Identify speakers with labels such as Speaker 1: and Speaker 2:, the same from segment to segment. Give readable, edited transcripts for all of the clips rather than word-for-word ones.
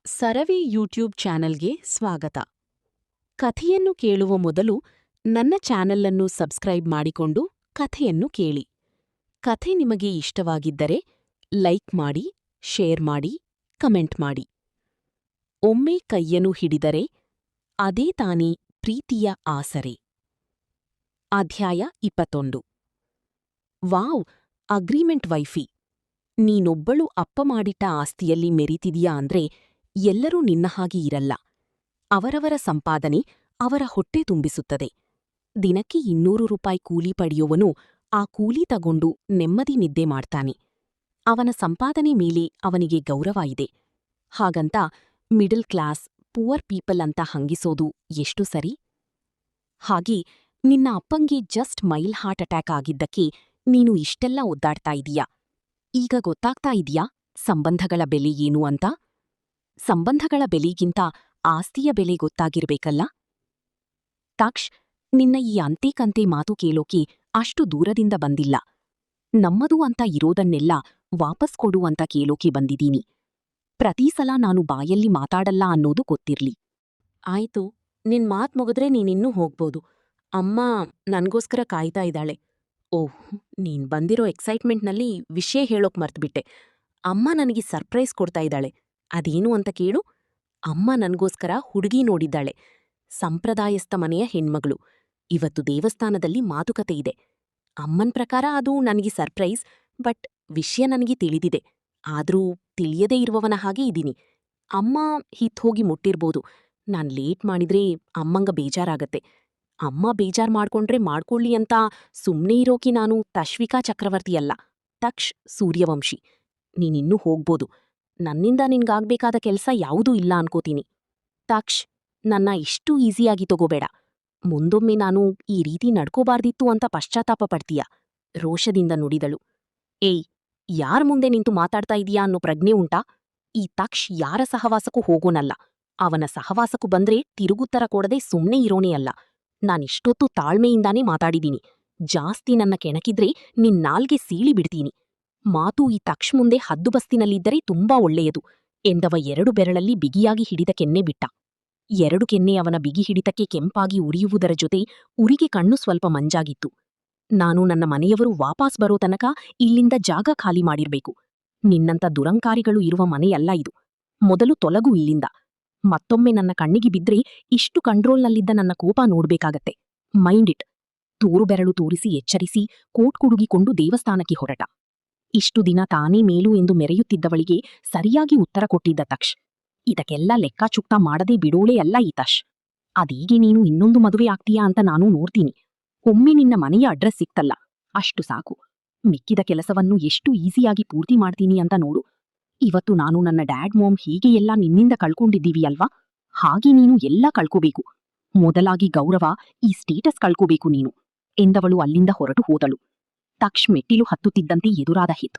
Speaker 1: ಸರವಿ YouTube ಚಾನೆಲ್ಗೆ ಸ್ವಾಗತ. ಕಥೆಯನ್ನು ಕೇಳುವ ಮೊದಲು ನನ್ನ ಚಾನೆಲ್ ಸಬ್ಸ್ಕ್ರೈಬ್ ಮಾಡಿಕೊಂಡು ಕಥೆಯನ್ನು ಕೇಳಿ. ಕಥೆ ನಿಮಗೆ ಇಷ್ಟವಾಗಿದ್ದರೆ ಲೈಕ್ ಮಾಡಿ, ಶೇರ್ ಮಾಡಿ, ಕಮೆಂಟ್ ಮಾಡಿ. ಒಮ್ಮೆ ಕೈಯನ್ನು ಹಿಡಿದರೆ ಅದೇ ತಾನೇ ಪ್ರೀತಿಯ ಆಸರೆ. ಅಧ್ಯಾಯ 21. Wow, agreement wifey. ನೀನೊಬ್ಬಳು ಅಪ್ಪ ಮಾಡಿಟ್ಟ ಆಸ್ತಿಯಲ್ಲಿ ಮೆರೀತಿದೀಯಾ ಅಂದ್ರೆ ಎಲ್ಲರೂ ನಿನ್ನ ಹಾಗೆ ಇರಲ್ಲ. ಅವರವರ ಸಂಪಾದನೆ ಅವರ ಹೊಟ್ಟೆ ತುಂಬಿಸುತ್ತದೆ. ದಿನಕ್ಕೆ 200 ರೂಪಾಯಿ ಕೂಲಿ ಪಡೆಯುವವನು ಆ ಕೂಲಿ ತಗೊಂಡು ನೆಮ್ಮದಿ ನಿದ್ದೆ ಮಾಡ್ತಾನೆ. ಅವನ ಸಂಪಾದನೆ ಮೇಲೆ ಅವನಿಗೆ ಗೌರವ ಇದೆ. ಹಾಗಂತ ಮಿಡಲ್ ಕ್ಲಾಸ್, ಪುವರ್ ಪೀಪಲ್ ಅಂತ ಹಂಗಿಸೋದು ಎಷ್ಟು ಸರಿ? ಹಾಗೆ ನಿನ್ನ ಅಪ್ಪಂಗೆ ಜಸ್ಟ್ ಮೈಲ್ ಹಾರ್ಟ್ ಅಟ್ಯಾಕ್ ಆಗಿದ್ದಕ್ಕೆ ನೀನು ಇಷ್ಟೆಲ್ಲ ಒದ್ದಾಡ್ತಾ ಇದೀಯಾ. ಈಗ ಗೊತ್ತಾಗ್ತಾ ಇದೆಯಾ ಸಂಬಂಧಗಳ ಬೆಲೆ ಏನು ಅಂತ? ಸಂಬಂಧಗಳ ಬೆಲೆಗಿಂತ ಆಸ್ತಿಯ ಬೆಲೆ ಗೊತ್ತಾಗಿರ್ಬೇಕಲ್ಲ? ತಾಕ್ಷ್, ನಿನ್ನ ಈ ಅಂತೆ ಮಾತು ಕೇಳೋಕೆ ಅಷ್ಟು ದೂರದಿಂದ ಬಂದಿಲ್ಲ. ನಮ್ಮದು ಅಂತ ಇರೋದನ್ನೆಲ್ಲ ವಾಪಸ್ ಕೊಡು ಅಂತ ಕೇಳೋಕೆ ಬಂದಿದ್ದೀನಿ. ಪ್ರತೀ ಸಲ ನಾನು ಬಾಯಲ್ಲಿ ಮಾತಾಡಲ್ಲ ಅನ್ನೋದು ಗೊತ್ತಿರ್ಲಿ. ಆಯ್ತು, ನಿನ್ ಮಾತ್ ಮುಗಿದ್ರೆ ನೀನಿನ್ನೂ ಹೋಗ್ಬೋದು. ಅಮ್ಮ ನನ್ಗೋಸ್ಕರ ಕಾಯ್ತಾ ಇದ್ದಾಳೆ. ಓಹ್, ನೀನ್ ಬಂದಿರೋ ಎಕ್ಸೈಟ್ಮೆಂಟ್ನಲ್ಲಿ ವಿಷಯ ಹೇಳೋಕ್ ಮರ್ತ್ಬಿಟ್ಟೆ. ಅಮ್ಮ ನನಗೆ ಸರ್ಪ್ರೈಸ್ ಕೊಡ್ತಾ ಇದ್ದಾಳೆ. ಅದೇನು ಅಂತ ಕೇಳು. ಅಮ್ಮ ನನ್ಗೋಸ್ಕರ ಹುಡುಗಿ ನೋಡಿದ್ದಾಳೆ. ಸಂಪ್ರದಾಯಸ್ಥ ಮನೆಯ ಹೆಣ್ಮಗಳು. ಇವತ್ತು ದೇವಸ್ಥಾನದಲ್ಲಿ ಮಾತುಕತೆ ಇದೆ. ಅಮ್ಮನ್ ಪ್ರಕಾರ ಅದು ನನಗೆ ಸರ್ಪ್ರೈಸ್, ಬಟ್ ವಿಷಯ ನನಗೆ ತಿಳಿದಿದೆ. ಆದ್ರೂ ತಿಳಿಯದೇ ಇರುವವನ ಹಾಗೆ ಇದೀನಿ. ಅಮ್ಮ ಹೋಗಿ ಮುಟ್ಟಿರ್ಬೋದು. ನಾನ್ ಲೇಟ್ ಮಾಡಿದ್ರೆ ಅಮ್ಮಂಗ ಬೇಜಾರಾಗತ್ತೆ. ಅಮ್ಮ ಬೇಜಾರ್ ಮಾಡ್ಕೊಂಡ್ರೆ ಮಾಡ್ಕೊಳ್ಳಿ ಅಂತ ಸುಮ್ನೇ ಇರೋಕಿ ನಾನು ತಶ್ವಿಕಾ ಚಕ್ರವರ್ತಿಯಲ್ಲ, ತಕ್ಷ್ ಸೂರ್ಯವಂಶಿ. ನೀನಿನ್ನೂ ಹೋಗ್ಬೋದು. ನನ್ನಿಂದ ನಿನ್ಗಾಗ್ಬೇಕಾದ ಕೆಲ್ಸ ಯಾವುದೂ ಇಲ್ಲ ಅನ್ಕೋತೀನಿ. ತಕ್ಷ್, ನನ್ನ ಇಷ್ಟು ಈಸಿಯಾಗಿ ತಗೋಬೇಡ. ಮುಂದೊಮ್ಮೆ ನಾನು ಈ ರೀತಿ ನಡ್ಕೋಬಾರ್ದಿತ್ತು ಅಂತ ಪಶ್ಚಾತ್ತಾಪ ಪಡ್ತೀಯ. ರೋಷದಿಂದ ನುಡಿದಳು. ಏಯ್, ಯಾರ್ ಮುಂದೆ ನಿಂತು ಮಾತಾಡ್ತಾ ಇದೀಯಾ ಅನ್ನೋ ಪ್ರಜ್ಞೆ ಉಂಟಾ? ಈ ತಕ್ಷ್ ಯಾರ ಸಹವಾಸಕ್ಕೂ ಹೋಗೋನಲ್ಲ. ಅವನ ಸಹವಾಸಕ್ಕೂ ಬಂದ್ರೆ ತಿರುಗುತ್ತರ ಕೊಡದೆ ಸುಮ್ನೆ ಇರೋನೇ ಅಲ್ಲ. ನಾನಿಷ್ಟೊತ್ತು ತಾಳ್ಮೆಯಿಂದಾನೇ ಮಾತಾಡಿದೀನಿ. ಜಾಸ್ತಿ ನನ್ನ ಕೆಣಕಿದ್ರೆ ನಿನ್ ನಾಲ್ಗೆ ಸೀಳಿ ಬಿಡ್ತೀನಿ. ಮಾತು ಈ ತಕ್ಷ್ ಮುಂದೆ ಹದ್ದುಬಸ್ತಿನಲ್ಲಿದ್ದರೆ ತುಂಬಾ ಒಳ್ಳೆಯದು ಎಂದವ 2 ಬೆರಳಲ್ಲಿ ಬಿಗಿಯಾಗಿ ಹಿಡಿದ ಕೆನ್ನೆ ಬಿಟ್ಟ. 2 ಕೆನ್ನೆ ಅವನ ಬಿಗಿ ಹಿಡಿತಕ್ಕೆ ಕೆಂಪಾಗಿ ಉರಿಯುವುದರ ಜೊತೆ ಉರಿಗೆ ಕಣ್ಣು ಸ್ವಲ್ಪ ಮಂಜಾಗಿತ್ತು. ನಾನು ನನ್ನ ಮನೆಯವರು ವಾಪಸ್ ಬರೋ ತನಕ ಇಲ್ಲಿಂದ ಜಾಗ ಖಾಲಿ ಮಾಡಿರ್ಬೇಕು. ನಿನ್ನಂತ ದುರಂಕಾರಿಗಳು ಇರುವ ಮನೆಯಲ್ಲ ಇದು. ಮೊದಲು ತೊಲಗು ಇಲ್ಲಿಂದ. ಮತ್ತೊಮ್ಮೆ ನನ್ನ ಕಣ್ಣಿಗೆ ಬಿದ್ರೆ ಇಷ್ಟು ಕಂಟ್ರೋಲ್ನಲ್ಲಿದ್ದ ನನ್ನ ಕೋಪ ನೋಡ್ಬೇಕಾಗತ್ತೆ. Mind it. ತೂರು ಬೆರಳು ತೋರಿಸಿ ಎಚ್ಚರಿಸಿ ಕೋಟ್ ಕುಡುಗಿಕೊಂಡು ದೇವಸ್ಥಾನಕ್ಕೆ ಹೊರಟ. ಇಷ್ಟು ದಿನ ತಾನೇ ಮೇಲು ಎಂದು ಮೆರೆಯುತ್ತಿದ್ದವಳಿಗೆ ಸರಿಯಾಗಿ ಉತ್ತರ ಕೊಟ್ಟಿದ್ದ ತಕ್ಷ್. ಇದಕ್ಕೆಲ್ಲ ಲೆಕ್ಕಾಚುಕ್ತ ಮಾಡದೇ ಬಿಡೋಳೇ ಅಲ್ಲ ಈ ತಶ್. ಅದೀಗೆ ನೀನು ಇನ್ನೊಂದು ಮದುವೆ ಆಗ್ತೀಯಾ ಅಂತ ನಾನು ನೋಡ್ತೀನಿ. ಒಮ್ಮೆ ನಿನ್ನ ಮನೆಯ ಅಡ್ರೆಸ್ ಸಿಕ್ತಲ್ಲ, ಅಷ್ಟು ಸಾಕು. ಮಿಕ್ಕಿದ ಕೆಲಸವನ್ನು ಎಷ್ಟು ಈಸಿಯಾಗಿ ಪೂರ್ತಿ ಮಾಡ್ತೀನಿ ಅಂತ ನೋಡು. ಇವತ್ತು ನಾನು ನನ್ನ ಡ್ಯಾಡ್ ಮಾಮ್ ಹೀಗೆ ಎಲ್ಲ ನಿನ್ನಿಂದ ಕಳ್ಕೊಂಡಿದ್ದೀವಿ ಅಲ್ವಾ? ಹಾಗೆ ನೀನು ಎಲ್ಲ ಕಳ್ಕೋಬೇಕು. ಮೊದಲಾಗಿ ಗೌರವ, ಈ ಸ್ಟೇಟಸ್ ಕಳ್ಕೋಬೇಕು ನೀನು ಎಂದವಳು ಅಲ್ಲಿಂದ ಹೊರಟು ಹೋದಳು. ತಕ್ಷ್ ಮೆಟ್ಟಿಲು ಹತ್ತುತ್ತಿದ್ದಂತೆ ಎದುರಾದ ಹಿತ್.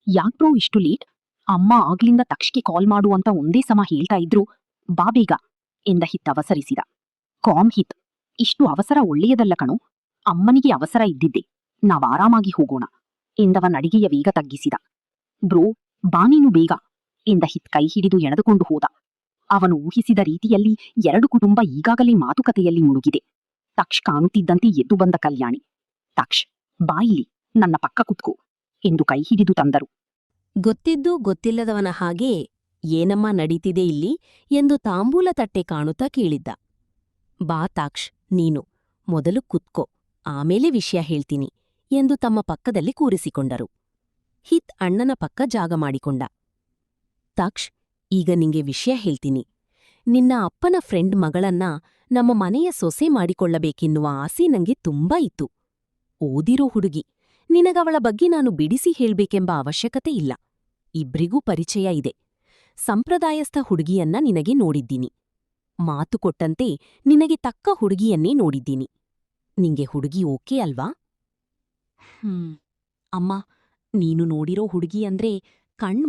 Speaker 1: ಯಾಕ್ಬ್ರೋ ಇಷ್ಟು ಲೇಟ್? ಅಮ್ಮ ಆಗ್ಲಿಂದ ತಕ್ಷಕ್ಕೆ ಕಾಲ್ ಮಾಡು ಅಂತ ಒಂದೇ ಸಮ ಹೇಳ್ತಾ ಇದ್ರು. ಬಾ ಬೇಗ ಎಂದ ಹಿತ್ ಅವಸರಿಸಿದ. ಕಾಮ್ ಹಿತ್, ಇಷ್ಟು ಅವಸರ ಒಳ್ಳೆಯದಲ್ಲ ಕಣೋ. ಅಮ್ಮನಿಗೆ ಅವಸರ ಇದ್ದಿದ್ದೆ. ನಾವಾರಾಮಾಗಿ ಹೋಗೋಣ ಎಂದವ ನಡಿಗೆಯ ವೇಗ ತಗ್ಗಿಸಿದ. ಬ್ರೋ, ಬಾ ನೀನು ಬೇಗ ಎಂದ ಹಿತ್ ಕೈ ಹಿಡಿದು ಎಳೆದುಕೊಂಡು ಹೋದ. ಅವನು ಊಹಿಸಿದ ರೀತಿಯಲ್ಲಿ 2 ಕುಟುಂಬ ಈಗಾಗಲೇ ಮಾತುಕತೆಯಲ್ಲಿ ಮುಳುಗಿದೆ. ತಕ್ಷ್ ಕಾಣುತ್ತಿದ್ದಂತೆ ಎದ್ದು ಬಂದ ಕಲ್ಯಾಣಿ. ತಕ್ಷ್, ಬಾ ಇಲ್ಲಿ, ನನ್ನ ಪಕ್ಕ ಕುತ್ಕೋ ಎಂದು ಕೈ ಹಿಡಿದು ತಂದರು.
Speaker 2: ಗೊತ್ತಿದ್ದೂ ಗೊತ್ತಿಲ್ಲದವನ ಹಾಗೆ ಏನಮ್ಮ ನಡೀತಿದೆ ಇಲ್ಲಿ ಎಂದು ತಾಂಬೂಲ ತಟ್ಟೆ ಕಾಣುತ್ತಾ ಕೇಳಿದ್ದ. ಬಾ ತಾಕ್ಷ್, ನೀನು ಮೊದಲು ಕುತ್ಕೋ, ಆಮೇಲೆ ವಿಷಯ ಹೇಳ್ತೀನಿ ಎಂದು ತಮ್ಮ ಪಕ್ಕದಲ್ಲಿ ಕೂರಿಸಿಕೊಂಡರು. ಹಿತ್ ಅಣ್ಣನ ಪಕ್ಕ ಜಾಗ ಮಾಡಿಕೊಂಡ. ತಾಕ್ಷ್, ಈಗ ನಿಂಗೆ ವಿಷಯ ಹೇಳ್ತೀನಿ. ನಿನ್ನ ಅಪ್ಪನ ಫ್ರೆಂಡ್ ಮಗಳನ್ನ ನಮ್ಮ ಮನೆಯ ಸೊಸೆ ಮಾಡಿಕೊಳ್ಳಬೇಕೆನ್ನುವ ಆಸೆ ನಂಗೆ ತುಂಬಾ ಇತ್ತು. ಓದಿರೋ ಹುಡುಗಿ, ನಿನಗವಳ ಬಗ್ಗೆ ನಾನು ಬಿಡಿಸಿ ಹೇಳ್ಬೇಕೆಂಬ ಅವಶ್ಯಕತೆ ಇಲ್ಲ. ಇಬ್ರಿಗೂ ಪರಿಚಯ ಇದೆ. ಸಂಪ್ರದಾಯಸ್ಥ ಹುಡುಗಿಯನ್ನ ನಿನಗೆ ನೋಡಿದ್ದೀನಿ. ಮಾತು ಕೊಟ್ಟಂತೆ ನಿನಗೆ ತಕ್ಕ ಹುಡುಗಿಯನ್ನೇ ನೋಡಿದ್ದೀನಿ. ನಿಂಗೆ ಹುಡುಗಿ ಓಕೆ ಅಲ್ವಾ?
Speaker 1: ಅಮ್ಮ, ನೀನು ನೋಡಿರೋ ಹುಡುಗಿ ಅಂದ್ರೆ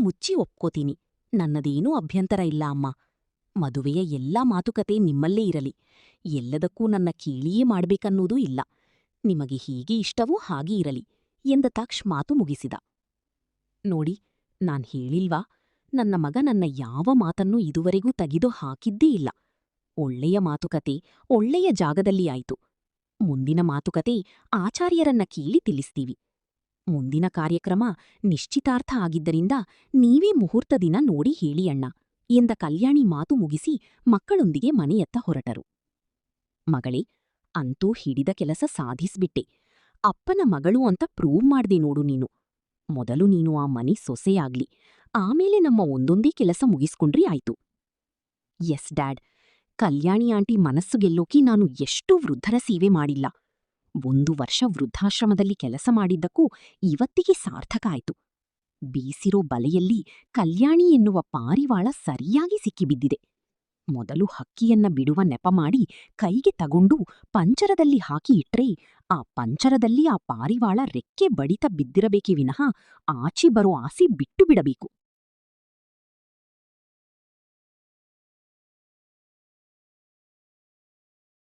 Speaker 1: ಮುಚ್ಚಿ ಒಪ್ಕೋತೀನಿ. ನನ್ನದೇನೂ ಅಭ್ಯಂತರ ಇಲ್ಲ ಅಮ್ಮ. ಮದುವೆಯ ಎಲ್ಲಾ ಮಾತುಕತೆ ನಿಮ್ಮಲ್ಲೇ ಇರಲಿ. ಎಲ್ಲದಕ್ಕೂ ನನ್ನ ಕೀಳಿಯೇ ಮಾಡ್ಬೇಕನ್ನೋದೂ ಇಲ್ಲ. ನಿಮಗೆ ಹೀಗೆ ಇಷ್ಟವೋ ಹಾಗೆ ಇರಲಿ ಎಂದ ತಕ್ಷ್ ಮಾತು ಮುಗಿಸಿದ. ನೋಡಿ, ನಾನ್ ಹೇಳಿಲ್ವಾ, ನನ್ನ ಮಗ ನನ್ನ ಯಾವ ಮಾತನ್ನೂ ಇದುವರೆಗೂ ತೆಗೆದು ಹಾಕಿದ್ದೇ ಇಲ್ಲ. ಒಳ್ಳೆಯ ಮಾತುಕತೆ ಒಳ್ಳೆಯ ಜಾಗದಲ್ಲಿ ಆಯ್ತು. ಮುಂದಿನ ಮಾತುಕತೆ ಆಚಾರ್ಯರನ್ನ ಕೇಳಿ ತಿಳಿಸ್ತೀವಿ. ಮುಂದಿನ ಕಾರ್ಯಕ್ರಮ ನಿಶ್ಚಿತಾರ್ಥ ಆಗಿದ್ದರಿಂದ ನೀವೇ ಮುಹೂರ್ತ ದಿನ ನೋಡಿ ಹೇಳಿ ಅಣ್ಣ ಎಂದ ಕಲ್ಯಾಣಿ ಮಾತು ಮುಗಿಸಿ ಮಕ್ಕಳೊಂದಿಗೆ ಮನೆಯತ್ತ ಹೊರಟರು. ಮಗಳೇ, ಅಂತೂ ಹಿಡಿದ ಕೆಲಸ ಸಾಧಿಸ್ಬಿಟ್ಟೆ. ಅಪ್ಪನ ಮಗಳು ಅಂತ ಪ್ರೂವ್ ಮಾಡ್ದೆ ನೋಡು ನೀನು. ಮೊದಲು ನೀನು ಆ ಮನೆ ಸೊಸೆಯಾಗ್ಲಿ, ಆಮೇಲೆ ನಮ್ಮ ಒಂದೊಂದೇ ಕೆಲಸ ಮುಗಿಸ್ಕೊಂಡ್ರಿ ಆಯ್ತು. ಎಸ್ ಡ್ಯಾಡ್, ಕಲ್ಯಾಣಿ ಆಂಟಿ ಮನಸ್ಸು ಗೆಲ್ಲೋಕಿ ನಾನು ಎಷ್ಟೂ ವೃದ್ಧರ ಸೇವೆ ಮಾಡಿಲ್ಲ. 1 ವರ್ಷ ವೃದ್ಧಾಶ್ರಮದಲ್ಲಿ ಕೆಲಸ ಮಾಡಿದ್ದಕ್ಕೂ ಇವತ್ತಿಗೆ ಸಾರ್ಥಕ ಆಯ್ತು. ಬೀಸಿರೋ ಬಲೆಯಲ್ಲಿ ಕಲ್ಯಾಣಿ ಎನ್ನುವ ಪಾರಿವಾಳ ಸರಿಯಾಗಿ ಸಿಕ್ಕಿಬಿದ್ದಿದೆ. ಮೊದಲು ಹಕ್ಕಿಯನ್ನ ಬಿಡುವ ನೆಪ ಮಾಡಿ ಕೈಗೆ ತಗೊಂಡು ಪಂಜರದಲ್ಲಿ ಹಾಕಿ ಇಟ್ರೆ ಆ ಪಂಜರದಲ್ಲಿ ಆ ಪಾರಿವಾಳ ರೆಕ್ಕೆ ಬಡಿತ ಬಿದ್ದಿರಬೇಕೇ ವಿನಃ ಆಚೆ ಬರೋ ಆಸೆ ಬಿಟ್ಟು ಬಿಡಬೇಕು.